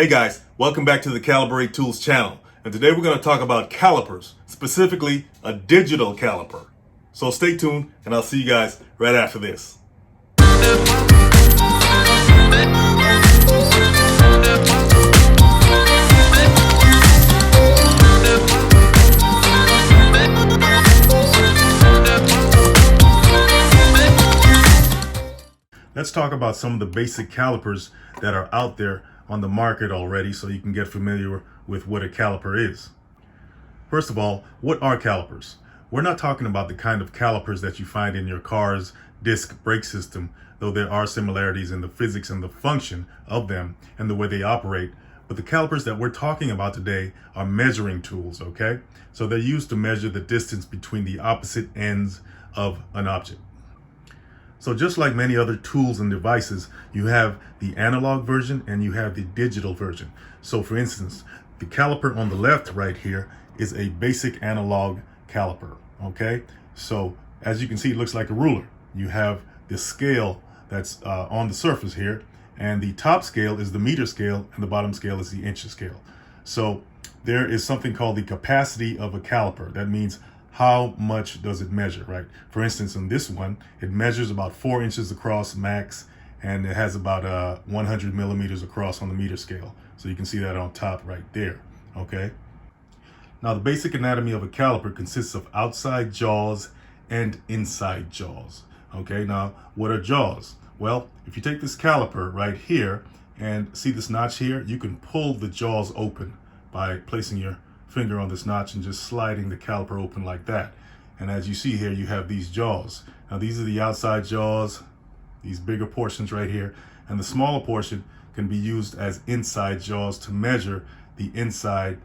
Hey guys, welcome back to the Calibrate Tools channel. And today we're going to talk about calipers, specifically a digital caliper. So stay tuned and I'll see you guys right after this. Let's talk about some of the basic calipers that are out there on the market already so you can get familiar with what a caliper is. First of all, what are calipers? We're not talking about the kind of calipers that you find in your car's disc brake system, though there are similarities in the physics and the function of them and the way they operate. But the calipers that we're talking about today are measuring tools, okay? So they're used to measure the distance between the opposite ends of an object. So just like many other tools and devices, you have the analog version and you have the digital version. So for instance, the caliper on the left right here is a basic analog caliper, okay? So as you can see, it looks like a ruler. You have the scale that's on the surface here, and the top scale is the meter scale and the bottom scale is the inch scale. So there is something called the capacity of a caliper. That means how much does it measure, right? For instance, in this one, it measures about 4 inches across max, and it has about 100 millimeters across on the meter scale. So you can see that on top right there, okay? Now, the basic anatomy of a caliper consists of outside jaws and inside jaws, okay? Now, what are jaws? Well, if you take this caliper right here and see this notch here, you can pull the jaws open by placing your finger on this notch and just sliding the caliper open like that. And as you see here, you have these jaws. Now these are the outside jaws, these bigger portions right here, and the smaller portion can be used as inside jaws to measure the inside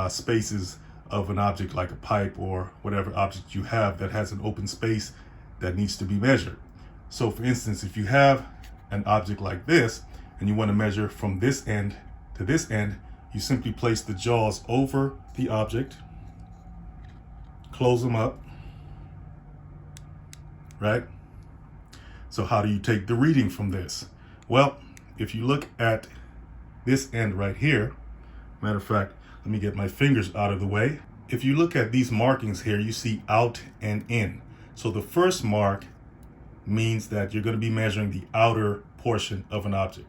spaces of an object like a pipe or whatever object you have that has an open space that needs to be measured. So for instance, if you have an object like this and you want to measure from this end to this end, you simply place the jaws over the object, close them up, right? So how do you take the reading from this? Well, if you look at this end right here, matter of fact, let me get my fingers out of the way. If you look at these markings here, you see out and in. So the first mark means that you're going to be measuring the outer portion of an object.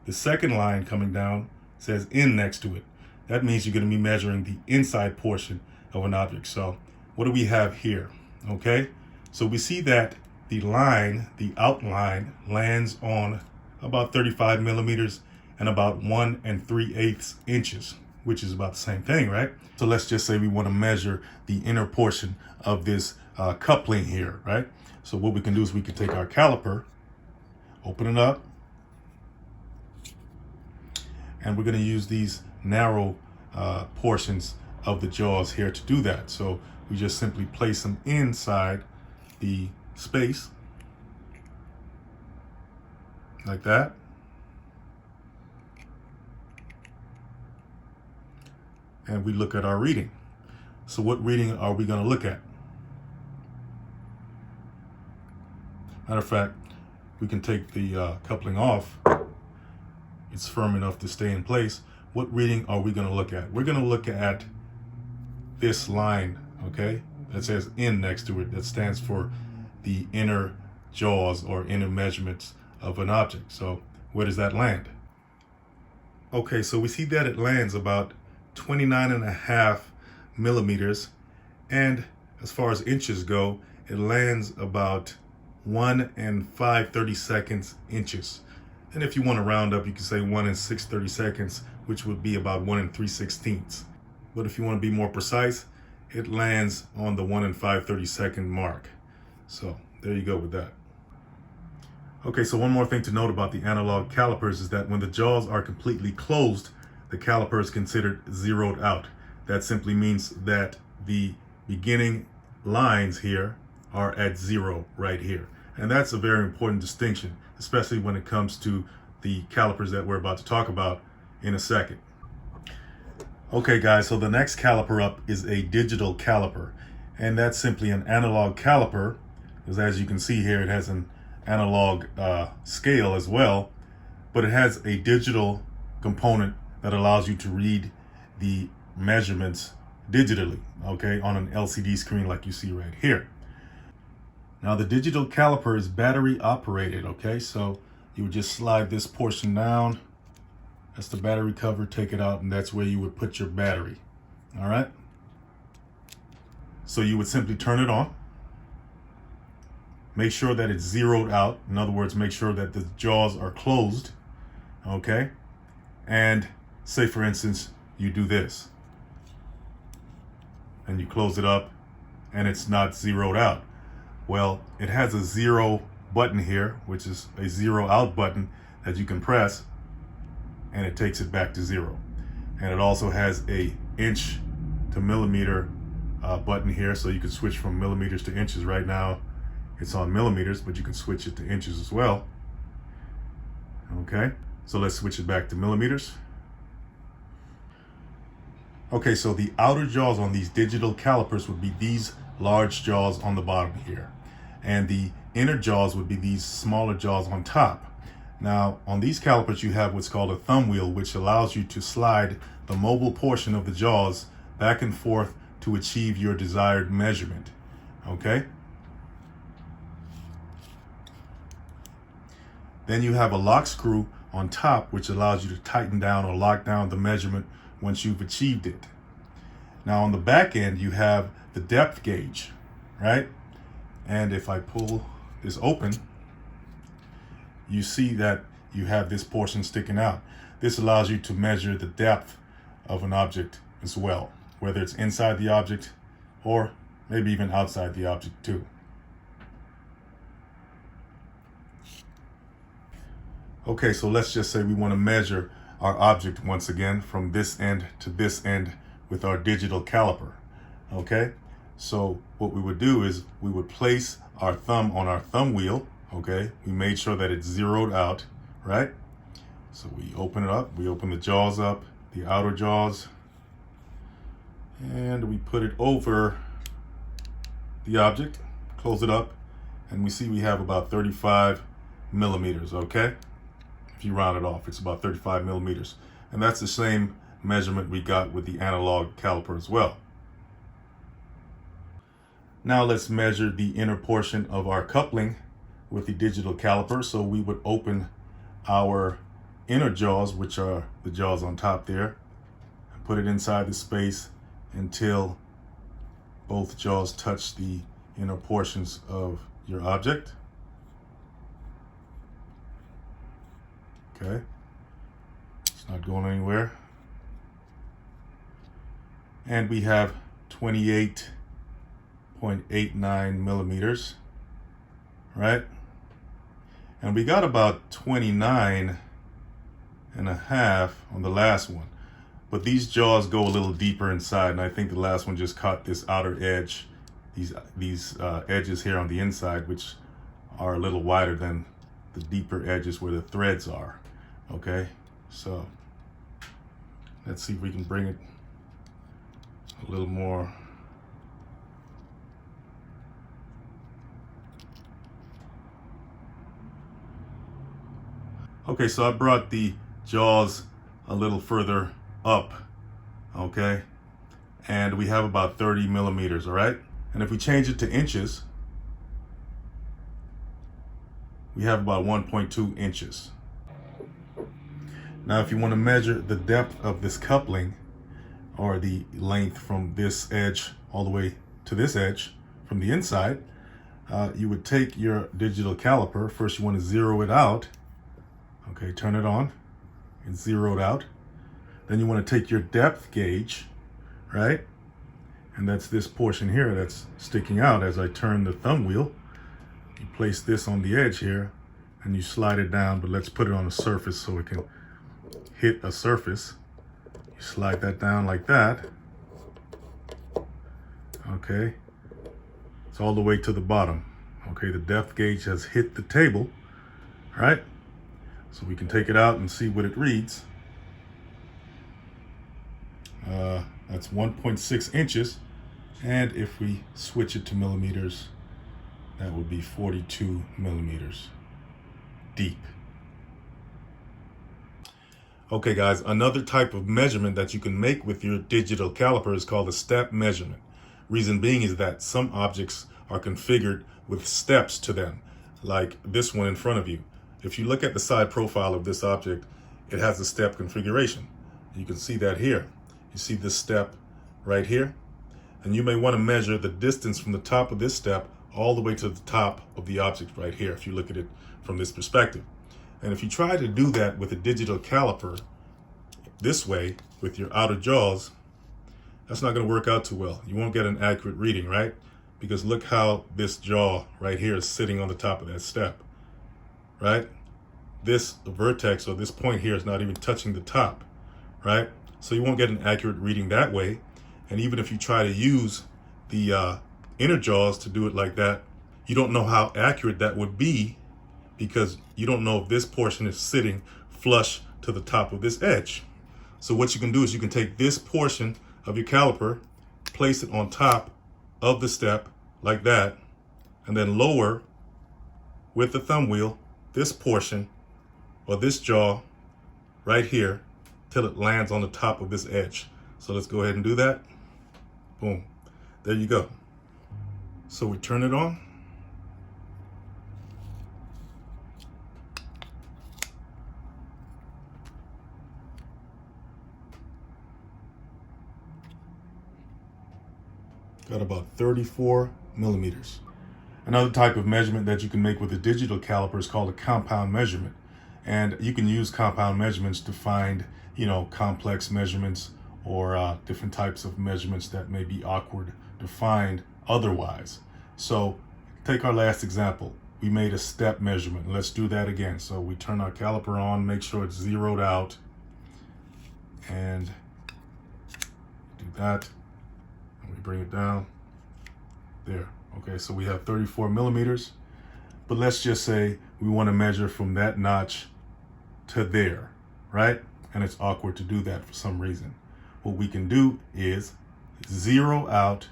The second line coming down says in next to it. That means you're going to be measuring the inside portion of an object. So what do we have here? Okay, so we see that the line, the outline, lands on about 35 millimeters and about 1 3/8 inches, which is about the same thing, right? So let's just say we want to measure the inner portion of this coupling here, right? So what we can do is we can take our caliper, open it up, and we're going to use these narrow portions of the jaws here to do that. So we just simply place them inside the space like that. And we look at our reading. So what reading are we going to look at? Matter of fact, we can take the coupling off. It's firm enough to stay in place. What reading are we going to look at? We're going to look at this line, okay, that says in next to it. That stands for the inner jaws or inner measurements of an object. So where does that land? Okay, so we see that it lands about 29.5 millimeters. And as far as inches go, it lands about 1 5/32 inches. And if you want to round up, you can say 1 6/32, which would be about 1 3/16. But if you want to be more precise, it lands on the 1 5/32 mark. So there you go with that. Okay, so one more thing to note about the analog calipers is that when the jaws are completely closed, the caliper is considered zeroed out. That simply means that the beginning lines here are at 0 right here. And that's a very important distinction, especially when it comes to the calipers that we're about to talk about in a second. Okay guys, so the next caliper up is a digital caliper, and that's simply an analog caliper, because as you can see here, it has an analog scale as well, but it has a digital component that allows you to read the measurements digitally, okay, on an LCD screen like you see right here. Now the digital caliper is battery operated, okay, so you would just slide this portion down. That's the battery cover, take it out, and that's where you would put your battery. All right. So you would simply turn it on. Make sure that it's zeroed out. In other words, make sure that the jaws are closed. Okay. And say, for instance, you do this. And you close it up and it's not zeroed out. Well, it has a zero button here, which is a zero out button that you can press, and it takes it back to zero. And it also has a inch to millimeter button here, so you can switch from millimeters to inches. Right now it's on millimeters, but you can switch it to inches as well. Okay, so let's switch it back to millimeters. Okay, so the outer jaws on these digital calipers would be these large jaws on the bottom here, and the inner jaws would be these smaller jaws on top. Now, on these calipers, you have what's called a thumb wheel, which allows you to slide the mobile portion of the jaws back and forth to achieve your desired measurement. Okay? Then you have a lock screw on top, which allows you to tighten down or lock down the measurement once you've achieved it. Now, on the back end, you have the depth gauge, right? And if I pull this open, you see that you have this portion sticking out. This allows you to measure the depth of an object as well, whether it's inside the object or maybe even outside the object too. Okay, so let's just say we want to measure our object once again from this end to this end with our digital caliper. Okay, so what we would do is we would place our thumb on our thumb wheel. Okay, we made sure that it's zeroed out, right? So we open it up, we open the jaws up, the outer jaws, and we put it over the object, close it up, and we see we have about 35 millimeters, okay? If you round it off, it's about 35 millimeters. And that's the same measurement we got with the analog caliper as well. Now let's measure the inner portion of our coupling with the digital caliper. So we would open our inner jaws, which are the jaws on top there, and put it inside the space until both jaws touch the inner portions of your object. Okay, it's not going anywhere. And we have 28.89 millimeters, right? And we got about 29 and a half on the last one. But these jaws go a little deeper inside, and I think the last one just caught this outer edge, these edges here on the inside, which are a little wider than the deeper edges where the threads are. Okay, so let's see if we can bring it a little more. Okay, so I brought the jaws a little further up, okay, and we have about 30 millimeters, all right? And if we change it to inches, we have about 1.2 inches. Now, if you want to measure the depth of this coupling, or the length from this edge all the way to this edge from the inside, you would take your digital caliper. First, you want to zero it out. Okay, turn it on. It's zeroed out. Then you want to take your depth gauge, right? And that's this portion here that's sticking out as I turn the thumb wheel. You place this on the edge here and you slide it down, but let's put it on a surface so it can hit a surface. You slide that down like that. Okay, it's all the way to the bottom. Okay, the depth gauge has hit the table, all right? So we can take it out and see what it reads. That's 1.6 inches. And if we switch it to millimeters, that would be 42 millimeters deep. Okay guys, another type of measurement that you can make with your digital caliper is called a step measurement. Reason being is that some objects are configured with steps to them, like this one in front of you. If you look at the side profile of this object, it has a step configuration. You can see that here. You see this step right here? And you may want to measure the distance from the top of this step all the way to the top of the object right here, if you look at it from this perspective. And if you try to do that with a digital caliper this way with your outer jaws, that's not going to work out too well. You won't get an accurate reading, right? Because look how this jaw right here is sitting on the top of that step, right? This vertex or this point here is not even touching the top, right? So you won't get an accurate reading that way. And even if you try to use the inner jaws to do it like that, you don't know how accurate that would be, because you don't know if this portion is sitting flush to the top of this edge. So what you can do is you can take this portion of your caliper, place it on top of the step like that, and then lower with the thumb wheel this portion or this jaw right here till it lands on the top of this edge. So let's go ahead and do that. Boom. There you go. So we turn it on. Got about 34 millimeters. Another type of measurement that you can make with a digital caliper is called a compound measurement. And you can use compound measurements to find, complex measurements or different types of measurements that may be awkward to find otherwise. So take our last example. We made a step measurement. Let's do that again. So we turn our caliper on, make sure it's zeroed out, and do that. And we bring it down. There. Okay, so we have 34 millimeters. But let's just say we want to measure from that notch to there, right? And it's awkward to do that for some reason. What we can do is zero out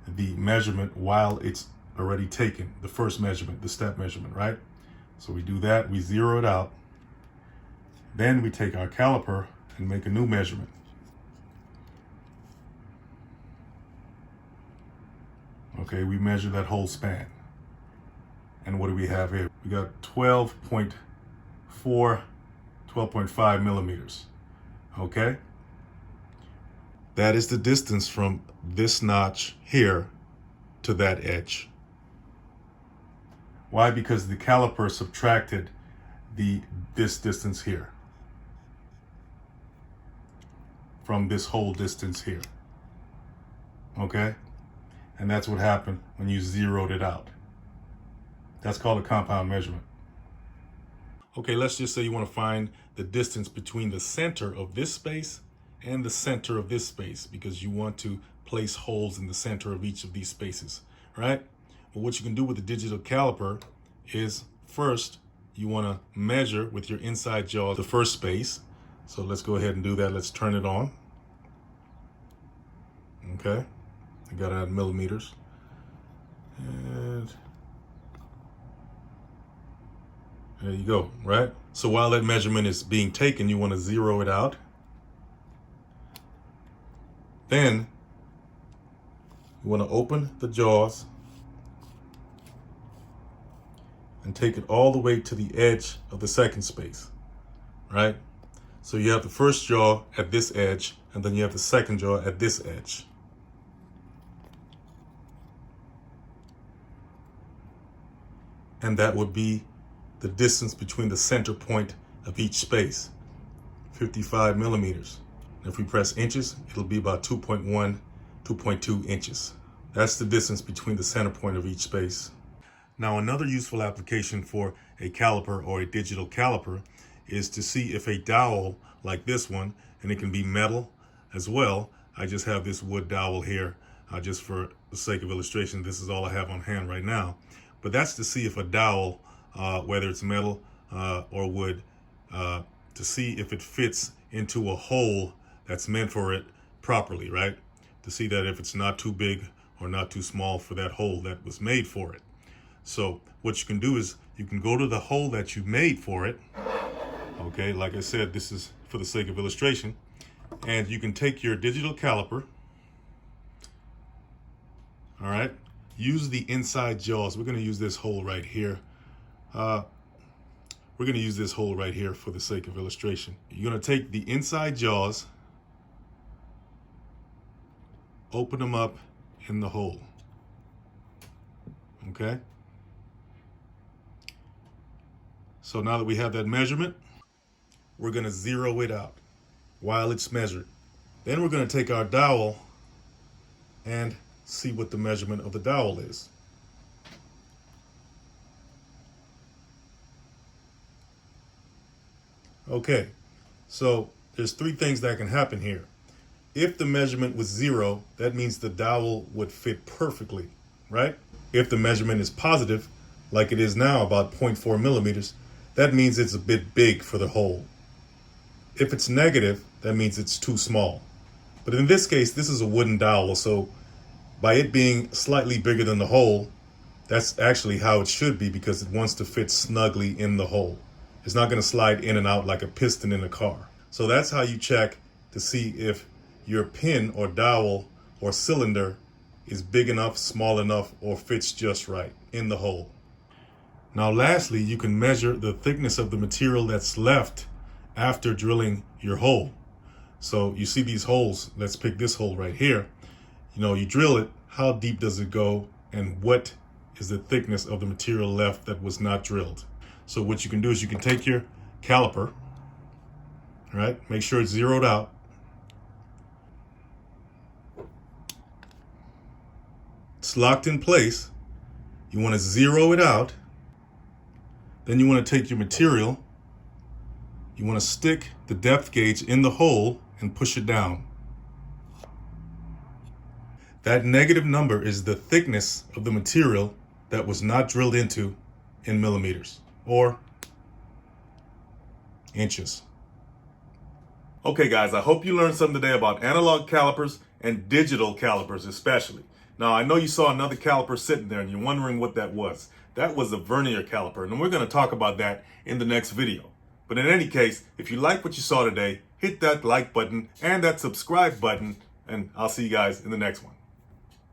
the measurement while it's already taken, the first measurement, the step measurement, right? So we do that, we zero it out. Then we take our caliper and make a new measurement. Okay, we measure that whole span. And what do we have here? We got 12.5 millimeters, okay? That is the distance from this notch here to that edge. Why? Because the caliper subtracted this distance here from this whole distance here, okay? And that's what happened when you zeroed it out. That's called a compound measurement. Okay, let's just say you want to find the distance between the center of this space and the center of this space, because you want to place holes in the center of each of these spaces, right? Well, what you can do with the digital caliper is first, you want to measure with your inside jaw the first space. So let's go ahead and do that. Let's turn it on. Okay, I got it at millimeters. And there you go, right? So while that measurement is being taken, you want to zero it out. Then you want to open the jaws and take it all the way to the edge of the second space, right? So you have the first jaw at this edge, and then you have the second jaw at this edge. And that would be the distance between the center point of each space, 55 millimeters. If we press inches, it'll be about 2.1, 2.2 inches. That's the distance between the center point of each space. Now, another useful application for a caliper or a digital caliper is to see if a dowel like this one, and it can be metal as well. I just have this wood dowel here, just for the sake of illustration. This is all I have on hand right now. But that's to see if a dowel, whether it's metal or wood, to see if it fits into a hole that's meant for it properly, right? To see that if it's not too big or not too small for that hole that was made for it. So what you can do is you can go to the hole that you made for it. Okay, like I said, this is for the sake of illustration. And you can take your digital caliper, all right, use the inside jaws. We're going to use this hole right here. We're going to use this hole right here for the sake of illustration. You're going to take the inside jaws, open them up in the hole, okay? So now that we have that measurement, we're going to zero it out while it's measured. Then we're going to take our dowel and see what the measurement of the dowel is. Okay, so there's three things that can happen here. If the measurement was 0, that means the dowel would fit perfectly, right? If the measurement is positive, like it is now, about 0.4 millimeters, that means it's a bit big for the hole. If it's negative, that means it's too small. But in this case, this is a wooden dowel, so by it being slightly bigger than the hole, that's actually how it should be, because it wants to fit snugly in the hole. It's not going to slide in and out like a piston in a car. So that's how you check to see if your pin or dowel or cylinder is big enough, small enough, or fits just right in the hole. Now lastly, you can measure the thickness of the material that's left after drilling your hole. So you see these holes, let's pick this hole right here. You drill it, how deep does it go, and what is the thickness of the material left that was not drilled? So what you can do is you can take your caliper, right? Make sure it's zeroed out. It's locked in place. You want to zero it out. Then you want to take your material. You want to stick the depth gauge in the hole and push it down. That negative number is the thickness of the material that was not drilled into in millimeters or inches. Okay guys, I hope you learned something today about analog calipers and digital calipers especially. Now I know you saw another caliper sitting there and you're wondering what that was. That was a vernier caliper, and we're going to talk about that in the next video. But in any case, if you like what you saw today, hit that like button and that subscribe button, and I'll see you guys in the next one.